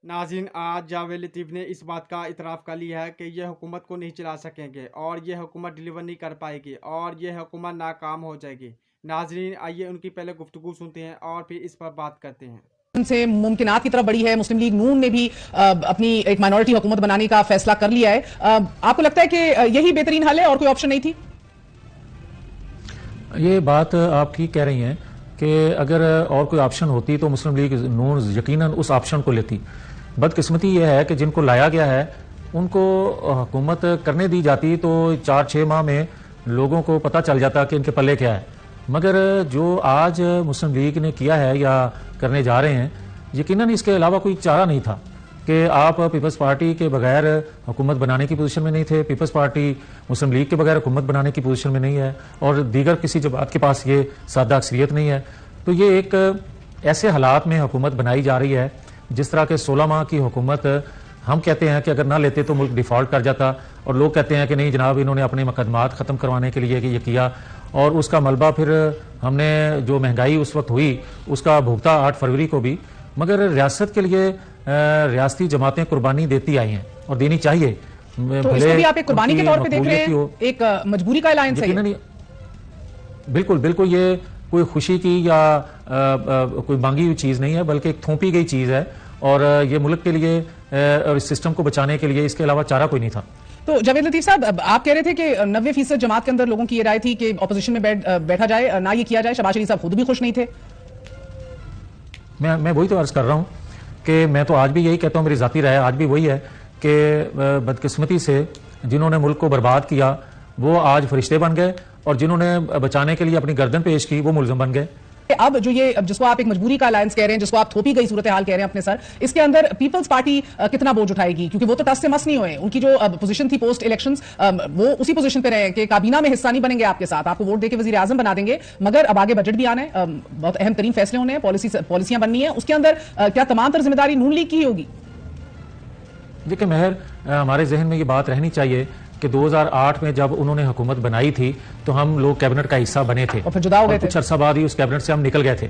नाज़रीन, आज जावेद लतीफ़ ने इस बात का इतराफ़ कर लिया है कि यह हुकूमत को नहीं चला सकेंगे और यह हुकूमत डिलीवर नहीं कर पाएगी और यह हुकूमत नाकाम हो जाएगी। नाज़रीन, आइए उनकी पहले गुफ्तगू सुनते हैं और फिर इस पर बात करते हैं। से मुमकिनात की तरफ बढ़ी है। मुस्लिम लीग नून ने भी अपनी एक माइनॉरिटी हुकूमत बनाने का फैसला कर लिया है। आपको लगता है कि यही बेहतरीन हल है और कोई ऑप्शन नहीं थी? ये बात आप ठीक कह रही हैं कि अगर और कोई ऑप्शन होती तो मुस्लिम लीग नून यकीनन उस ऑप्शन को लेती। बदकिस्मती यह है कि जिनको लाया गया है उनको हुकूमत करने दी जाती तो 4-6 माह में लोगों को पता चल जाता कि इनके पल्ले क्या है। मगर जो आज मुस्लिम लीग ने किया है या करने जा रहे हैं, यकीनन इसके अलावा कोई चारा नहीं था कि आप पीपल्स पार्टी के बगैर हुकूमत बनाने की पोजीशन में नहीं थे, पीपल्स पार्टी मुस्लिम लीग के बगैर हुकूमत बनाने की पोजीशन में नहीं है और दीगर किसी जमात के पास ये सादा अक्सरियत नहीं है। तो ये एक ऐसे हालात में हुकूमत बनाई जा रही है जिस तरह के 16 माह की हुकूमत हम कहते हैं कि अगर ना लेते तो मुल्क डिफ़ॉल्ट कर जाता, और लोग कहते हैं कि नहीं जनाब इन्होंने अपने मुकदमात ख़त्म करवाने के लिए कि ये किया, और उसका मलबा फिर हमने जो महंगाई उस वक्त हुई उसका भुगता 8 फरवरी को भी। मगर रियासत के लिए रियासती जमातें कुर्बानी देती आई हैं और देनी चाहिए। तो इसको भी आप एक कुर्बानी के तौर पे देख रहे हैं, एक मजबूरी का ऐलान है? बिल्कुल बिल्कुल, ये कोई खुशी की या कोई मांगी हुई चीज़ नहीं है, बल्कि एक थोपी गई चीज़ है और ये मुल्क के लिए और इस सिस्टम को बचाने के लिए इसके अलावा चारा कोई नहीं था। तो जावेद लतीफ साहब, आप कह रहे थे कि 90% जमात के अंदर लोगों की ये राय थी कि अपोजिशन में बैठा जाए, ना ये किया जाए। शहबाज शरीफ साहब खुद भी खुश नहीं थे। मैं वही तो अर्ज कर रहा हूँ कि मैं तो आज भी यही कहता हूँ, मेरी जाती राय आज भी वही है कि बदकिस्मती से जिन्होंने मुल्क को बर्बाद किया वो आज फरिश्ते बन गए और जिन्होंने बचाने के लिए अपनी गर्दन पेश की वो मुलज़म बन गए। अब जो ये जिसको आप एक मजबूरी का अलायंस कह रहे हैं, जिसको आप थोपी गई सूरत हाल कह रहे हैं अपने सर, इसके अंदर पीपल्स पार्टी कितना बोझ उठाएगी? क्योंकि वो तो टस से मस नहीं हुए। उनकी जो पोजीशन थी पोस्ट इलेक्शंस, वो उसी पोजीशन पे रहे कि काबीना में हिस्सा नहीं बनेंगे आपके साथ, आपको वोट देके वजीर आजम बना देंगे, मगर अब आगे बजट भी आना है, बहुत अहम तरीन फैसले होने हैं, पॉलिसियां बननी है, उसके अंदर क्या तमाम तर जिम्मेदारी नून लीग की होगी? देखिए मेहर, हमारे जहन में ये बात रहनी चाहिए कि 2008 में जब उन्होंने हुकूमत बनाई थी तो हम लोग कैबिनेट का हिस्सा बने थे और फिर जुदा हो गए थे। कुछ अरसा बाद ही उस कैबिनेट से हम निकल गए थे।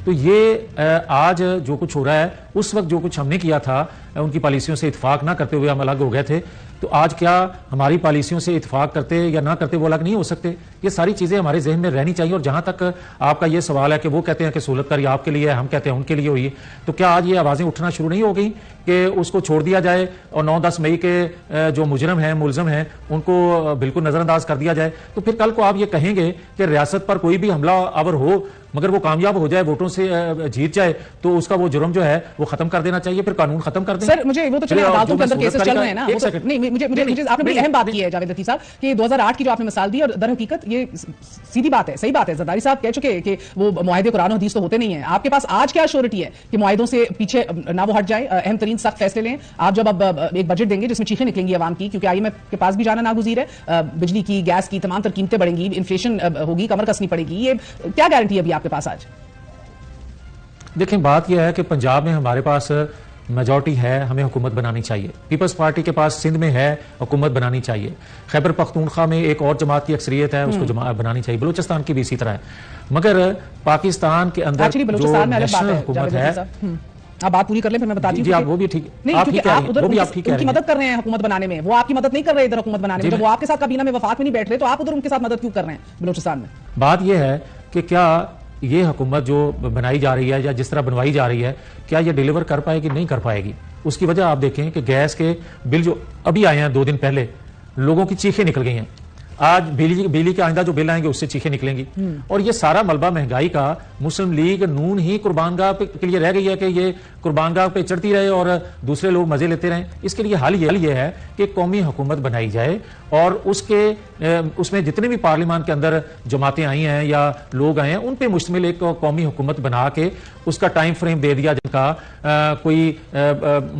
तो ये आज जो कुछ हो रहा है, उस वक्त जो कुछ हमने किया था उनकी पॉलिसियों से इत्फाक ना करते हुए हम अलग हो गए थे, तो आज क्या हमारी पॉलिसियों से इत्फाक करते या ना करते वो अलग नहीं हो सकते? ये सारी चीज़ें हमारे जहन में रहनी चाहिए। और जहाँ तक आपका ये सवाल है कि वो कहते हैं कि सहूलत करिए आपके लिए, हम कहते हैं उनके लिए हुई है, तो क्या आज ये आवाज़ें उठना शुरू नहीं हो गई कि उसको छोड़ दिया जाए और 9-10 मई के जो मुजरम हैं, मुलजम हैं, उनको बिल्कुल नज़रअंदाज कर दिया जाए? तो फिर कल को आप ये कहेंगे कि रियासत पर कोई भी हमला आवर हो मगर वो कामयाब हो जाए, वोटों से जीत जाए, तो उसका वो जुर्म जो है वो खत्म कर देना चाहिए, फिर कानून खत्म कर दें। सर मुझे वो तो चलिए अदालतों के अंदर केसेस चल रहे हैं ना, नहीं मुझे आपने बड़ी अहम बात की है जावेद लतीफ साहब कि 2008 की जो आपने मिसाल दी, और दर हकीकत ये सीधी बात है, सही बात है, जरदारी साहब कह चुके कि वो मुआहदे कुरान और हदीस तो होते नहीं है। आपके पास आज क्या श्योरिटी है कि मुआहदों से पीछे ना वो हट जाए, अहम तरीन सख्त फैसले लें? आप जब अब एक बजट देंगे जिसमें चीखें निकलेंगी अवाम की, क्योंकि IMF के पास भी जाना नागुज़ीर है, बिजली की, गैस की तमाम तर कीमतें बढ़ेंगी, इन्फ्लेशन होगी, कमर कसनी पड़ेगी, ये क्या गारंटी है अभी आपके पास आज? देखें, बात यह है कि पंजाब में हमारे पास मेजॉरिटी है, हमें हुकूमत बनानी चाहिए। पीपल्स पार्टी के पास सिंध में है, हुकूमत बनानी चाहिए। खैबर पख्तूनख्वा में एक और जमात की अक्सरियत है, उसको बनानी चाहिए। बलूचिस्तान की भी इसी तरह है। मगर पाकिस्तान के अंदर जो नेशनल हुकूमत है, आप बात पूरी कर लें फिर मैं बताती हूँ। आप वो भी ठीक, आप उधर उनकी मदद कर रहे हैं हुकूमत बनाने में, वो आपकी मदद नहीं कर रहे इधर हुकूमत बनाने में। जब वो आपके साथ काबीना में वफाक में नहीं बैठ रहे तो आप उधर उनके साथ मदद क्यों कर रहे हैं बलूचिस्तान में? बात यह है कि क्या ये हुकूमत जो बनाई जा रही है या जिस तरह बनवाई जा रही है, क्या ये डिलीवर कर पाएगी? नहीं कर पाएगी। उसकी वजह आप देखें कि गैस के बिल जो अभी आए हैं 2 दिन पहले, लोगों की चीखें निकल गई हैं। आज बिजली के आइंदा जो बिल आएंगे उससे चीखें निकलेंगी। और ये सारा मलबा महंगाई का मुस्लिम लीग नून ही कुर्बानगाह के लिए रह गई है कि ये कुर्बानगाह पे चढ़ती रहे और दूसरे लोग मजे लेते रहें। इसके लिए हल ये है कि कौमी हुकूमत बनाई जाए और उसमें जितने भी पार्लियामान के अंदर जमातें आई हैं या लोग आए हैं उन पे मुश्तमिल एक कौमी हुकूमत बना के उसका टाइम फ्रेम दे दिया, जिनका कोई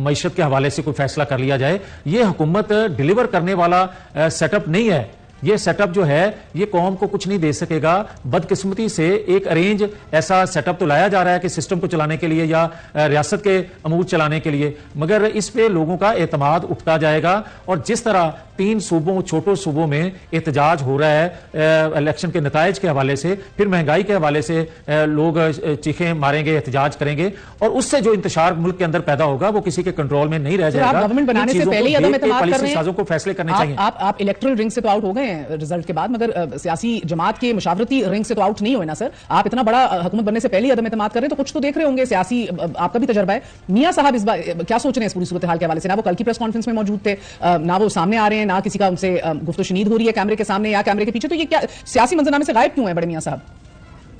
मईशत के हवाले से कोई फैसला कर लिया जाए। ये हुकूमत डिलीवर करने वाला सेटअप नहीं है। ये सेटअप जो है ये कौम को कुछ नहीं दे सकेगा। बदकिस्मती से एक अरेंज ऐसा सेटअप तो लाया जा रहा है कि सिस्टम को चलाने के लिए या रियासत के अमूर चलाने के लिए, मगर इस पे लोगों का एतमाद उठता जाएगा। और जिस तरह 3 सूबों, छोटों सूबों में एहतजाज हो रहा है इलेक्शन के नताइज के हवाले से, फिर महंगाई के हवाले से लोग चीखें मारेंगे, एहतजाज करेंगे, और उससे जो इंतशार मुल्क के अंदर पैदा होगा वो किसी के कंट्रोल में नहीं रह जाएगा। गवर्नमेंट बनाने से पहले ही पॉलिसी साजों को फैसले करने चाहिए। आप इलेक्टोरल रिंग से तो आउट हो गए हैं रिजल्ट के बाद, मगर सियासी जमात के मुशावरती रिंग से तो आउट नहीं हुए ना सर। आप इतना बड़ा हुकूमत बनने से पहले ही अदम एतमाद कर रहे हैं, तो कुछ तो देख रहे होंगे सियासी, आपका भी तजर्बा है। मियां साहब इस बार क्या सोच रहे हैं इस पूरी सूरत हाल के हवाले से? ना वो कल की प्रेस कॉन्फ्रेंस में मौजूद थे, ना वो सामने आ रहे हैं, ना किसी का उनसे गुफ्तगू शुनीद हो रही है कैमरे के सामने या कैमरे के पीछे, तो ये क्या सियासी मंजरनामे से गायब क्यों है बड़े मियां साहब?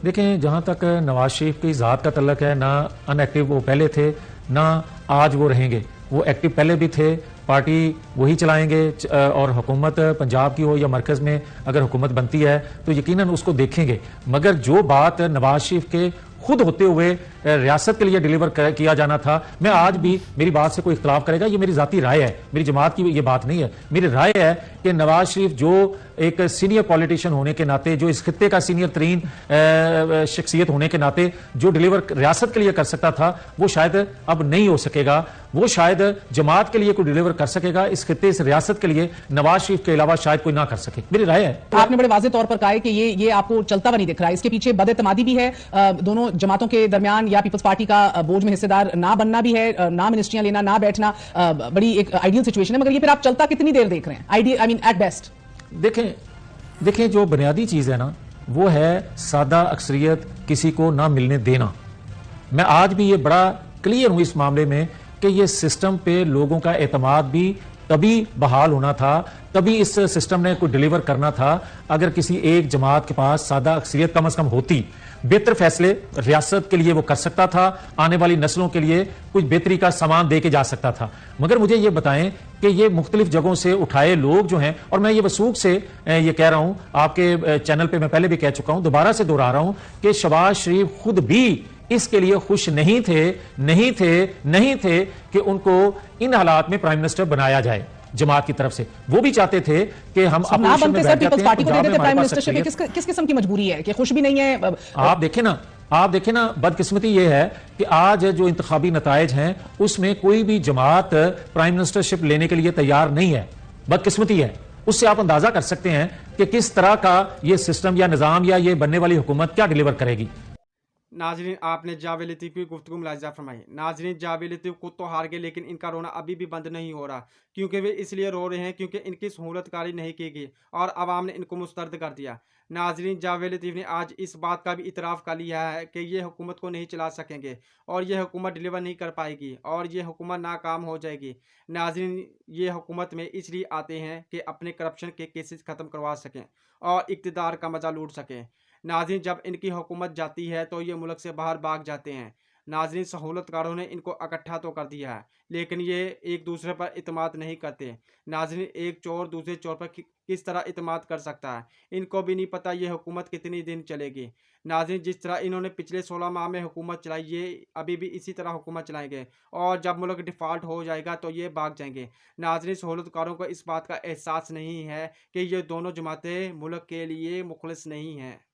देखें, जहां तक नवाज शरीफ की ज़ात का तल्लक है, ना अनएक्टिव वो पहले थे, ना आज वो रहेंगे। वो एक्टिव पहले भी थे, पार्टी वही चलाएंगे, और हुकूमत पंजाब की हो या मरकज़ में अगर हुकूमत बनती है तो यकीनन उसको देखेंगे। मगर जो बात नवाज शरीफ के खुद होते हुए रियासत के लिए डिलीवर किया जाना था, मैं आज भी, मेरी बात से कोई इख्तलाफ करेगा, ये मेरी जाती राय है, मेरी जमात की ये बात नहीं है, मेरी राय है कि नवाज शरीफ जो एक सीनियर पॉलिटिशियन होने के नाते, जो इस खित्ते का सीनियर तरीन शख्सियत होने के नाते जो डिलीवर रियासत के लिए कर सकता था, वो शायद अब नहीं हो सकेगा। वो शायद जमात के लिए कोई डिलीवर कर सकेगा, इस खित्ते, इस रियासत के लिए नवाज शरीफ के अलावा शायद कोई ना कर सके, मेरी राय है। तो आपने बड़े वाज़ेह तौर पर कहा है कि ये आपको चलता हुआ नहीं दिख रहा है, इसके पीछे बदएतमादी भी है, दोनों जमातों के दरमियान, या पीपल्स पार्टी का बोर्ड में हिस्सेदार ना बनना भी है, ना मिनिस्ट्रियां लेना, ना बैठना, बड़ी एक आइडियल सिचुएशन है। मगर ये फिर आप चलता कितनी देर देख रहे हैं? Ideal, I mean at best. देखें, जो बुनियादी चीज है ना, वो है सादा अक्सरियत किसी को ना मिलने देना। मैं आज भी ये बड़ा क्लियर हूं इस मामले में कि ये सिस्टम पे लोगों का एतमाद भी तभी बहाल होना था, तभी इस सिस्टम ने कोई डिलीवर करना था, अगर किसी एक जमात के पास सादा अक्सरियत कम से कम होती। बेहतर फैसले रियासत के लिए वो कर सकता था, आने वाली नस्लों के लिए कुछ बेहतरी का सामान दे के जा सकता था। मगर मुझे ये बताएं कि ये मुख्तलिफ जगहों से उठाए लोग जो हैं, और मैं ये वसूख से ये कह रहा हूं, आपके चैनल पे मैं पहले भी कह चुका हूं, दोबारा से दोहरा रहा हूं कि शहबाज शरीफ खुद भी इसके लिए खुश नहीं थे कि उनको इन हालात में प्राइम मिनिस्टर बनाया जाए जमात की तरफ से। वो भी चाहते थे कि हम ना बनते सर, पीपल्स पार्टी को दे देते प्राइम मिनिस्टरशिप। किस किस्म की मजबूरी है कि खुश भी नहीं है? आप देखें ना, बदकिस्मती ये है कि आज जो इंतखाबी नताइज हैं उसमें कोई भी जमात प्राइम मिनिस्टरशिप लेने के लिए तैयार नहीं है। बदकिस्मती है। उससे आप अंदाजा कर सकते हैं कि किस तरह का ये सिस्टम या निजाम या ये बनने वाली हुकूमत क्या डिलीवर करेगी। नाजरीन, आपने जावेद लतीफ़ की गुफ्तगू मुलाहिज़ा फरमाई। नाजरीन, जावेद लतीफ़ खुद तो हार गए, लेकिन इनका रोना अभी भी बंद नहीं हो रहा, क्योंकि वे इसलिए रो रहे हैं क्योंकि इनकी सहूलतकारी नहीं की गई और आवाम ने इनको मुस्तरद कर दिया। नाजरीन, जावेद लतीफ़ ने आज इस बात का भी इतराफ़ कर लिया है कि ये हुकूमत को नहीं चला सकेंगे और ये हुकूमत डिलीवर नहीं कर पाएगी और ये हुकूमत नाकाम हो जाएगी। नाजरीन, ये हुकूमत में इसलिए आते हैं कि अपने करप्शन के केसेस ख़त्म करवा सकें और इक़्तिदार का मज़ा लूट सकें। नाज़रीन, जब इनकी हुकूमत जाती है तो ये मुल्क से बाहर भाग जाते हैं। नाज़रीन, सहूलतकारों ने इनको इकट्ठा तो कर दिया है, लेकिन ये एक दूसरे पर इत्मीनान नहीं करते। नाज़रीन, एक चोर दूसरे चोर पर किस तरह इत्मीनान कर सकता है? इनको भी नहीं पता ये हुकूमत कितनी दिन चलेगी। नाज़रीन, जिस तरह इन्होंने पिछले 16 माह में हुकूमत चलाई, ये अभी भी इसी तरह हुकूमत चलाएंगे और जब मुल्क डिफ़ॉल्ट हो जाएगा तो ये भाग जाएंगे। नाज़रीन, सहूलतकारों को इस बात का एहसास नहीं है कि ये दोनों जमातें मुल्क के लिए मुखलिस नहीं हैं।